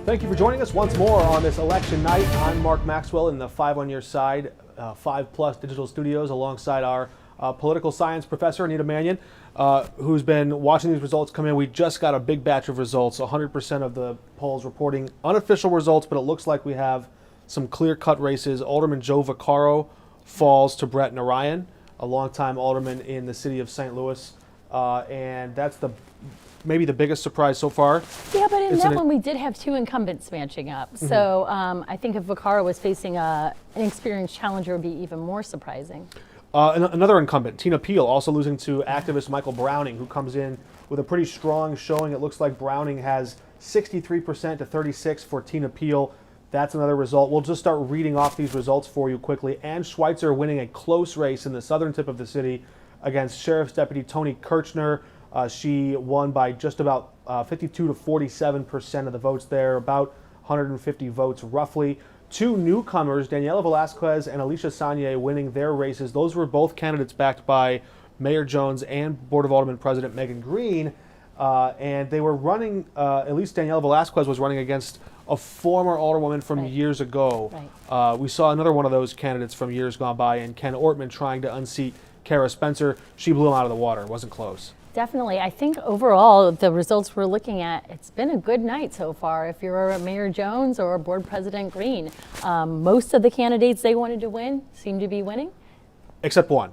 Thank you for joining us once more on this election night. I'm Mark Maxwell in the 5 on your side, 5+ digital studios, alongside our political science professor, Anita Mannion, who's been watching these results come in. We just got a big batch of results, 100% of the polls reporting unofficial results, but it looks like we have some clear-cut races. Alderman Joe Vaccaro falls to Brett Narayan, a longtime alderman in the city of St. Louis, and that's maybe the biggest surprise so far. Yeah, but in that one we did have two incumbents matching up. Mm-hmm. So I think if Vaccaro was facing an experienced challenger, it would be even more surprising. Another incumbent, Tina Peel, also losing to activist Michael Browning, who comes in with a pretty strong showing. It looks like Browning has 63% to 36% for Tina Peel. That's another result. We'll just start reading off these results for you quickly. Ann Schweitzer winning a close race in the southern tip of the city against Sheriff's Deputy Tony Kirchner. She won by just about 52 to 47% of the votes there, about 150 votes roughly. Two newcomers, Daniela Velasquez and Alicia Sanye, winning their races. Those were both candidates backed by Mayor Jones and Board of Aldermen President Megan Green. And they were running, at least Daniela Velasquez was running against a former alderwoman from years ago. Right. We saw another one of those candidates from years gone by, and Ken Ortman trying to unseat Kara Spencer. She blew him out of the water. It wasn't close. Definitely. I think overall, the results we're looking at, it's been a good night so far. If you're a Mayor Jones or a Board President Green, most of the candidates they wanted to win seem to be winning. Except one.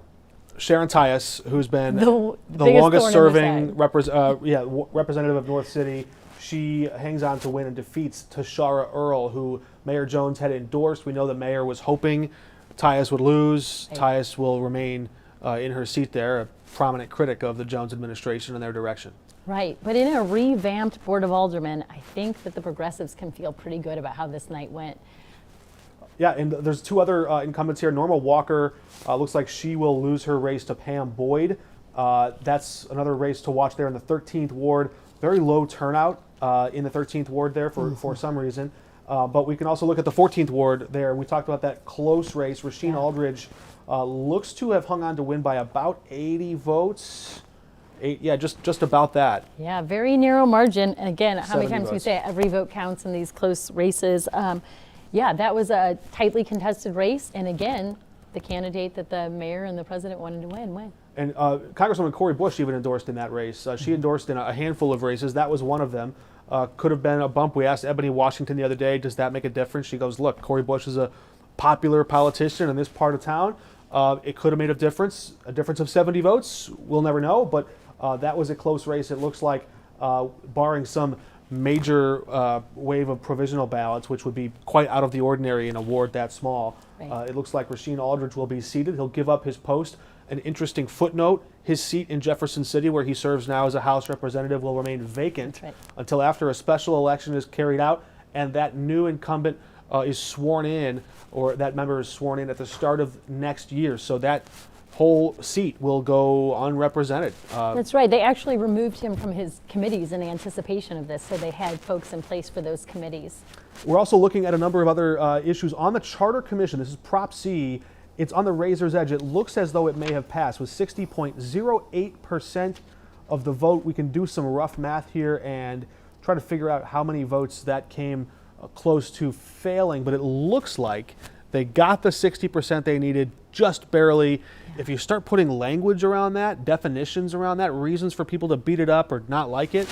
Sharon Tyus, who's been the longest serving representative of North City. She hangs on to win and defeats Tashara Earl, who Mayor Jones had endorsed. We know the mayor was hoping Tyus would lose. Right. Tyus will remain in her seat there, a prominent critic of the Jones administration and their direction. Right, but in a revamped Board of Aldermen, I think that the progressives can feel pretty good about how this night went. Yeah, and there's two other incumbents here. Norma Walker looks like she will lose her race to Pam Boyd. That's another race to watch there in the 13th Ward. Very low turnout in the 13th Ward there for some reason. But we can also look at the 14th Ward there. We talked about that close race. Rasheen Aldridge looks to have hung on to win by about 80 votes. Just about that. Yeah, very narrow margin. And again, how many times votes. We say every vote counts in these close races. Yeah, that was a tightly contested race. And again, the candidate that the mayor and the president wanted to win. And Congresswoman Cori Bush even endorsed in that race. She endorsed in a handful of races. That was one of them. Could have been a bump. We asked Ebony Washington the other day, does that make a difference? She goes, look, Cori Bush is a popular politician in this part of town. It could have made a difference of 70 votes. We'll never know, but that was a close race. It looks like, barring some major wave of provisional ballots, which would be quite out of the ordinary in a ward that small, right. It looks like Rasheen Aldridge will be seated. He'll give up his post. An interesting footnote, his seat in Jefferson City, where he serves now as a House representative, will remain vacant until after a special election is carried out and that new incumbent is sworn in, or that member is sworn in at the start of next year. So that whole seat will go unrepresented. That's right. They actually removed him from his committees in anticipation of this, so they had folks in place for those committees. We're also looking at a number of other issues on the Charter Commission. This is Prop C. It's on the razor's edge. It looks as though it may have passed with 60.08% of the vote. We can do some rough math here and try to figure out how many votes that came close to failing, but it looks like they got the 60% they needed just barely. If you start putting language around that, definitions around that, reasons for people to beat it up or not like it,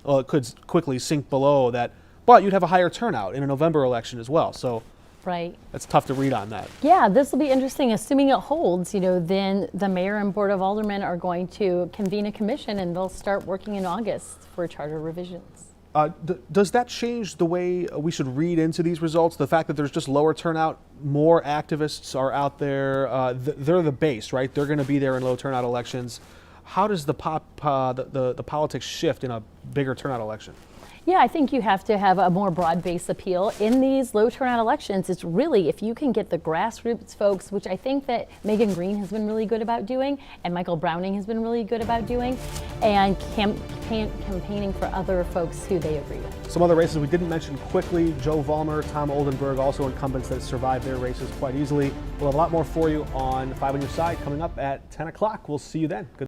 well, it could quickly sink below that. But you'd have a higher turnout in a November election as well. So right. It's tough to read on that. Yeah, this will be interesting. Assuming it holds, then the mayor and Board of Aldermen are going to convene a commission and they'll start working in August for charter revisions. Does that change the way we should read into these results? The fact that there's just lower turnout, more activists are out there. They're the base, right? They're going to be there in low turnout elections. How does the politics shift in a bigger turnout election? Yeah, I think you have to have a more broad-based appeal. In these low turnout elections, it's really, if you can get the grassroots folks, which I think that Megan Green has been really good about doing, and Michael Browning has been really good about doing, and campaigning for other folks who they agree with. Some other races we didn't mention quickly, Joe Vollmer, Tom Oldenburg, also incumbents that survived their races quite easily. We'll have a lot more for you on 5 on Your Side coming up at 10 o'clock. We'll see you then. Good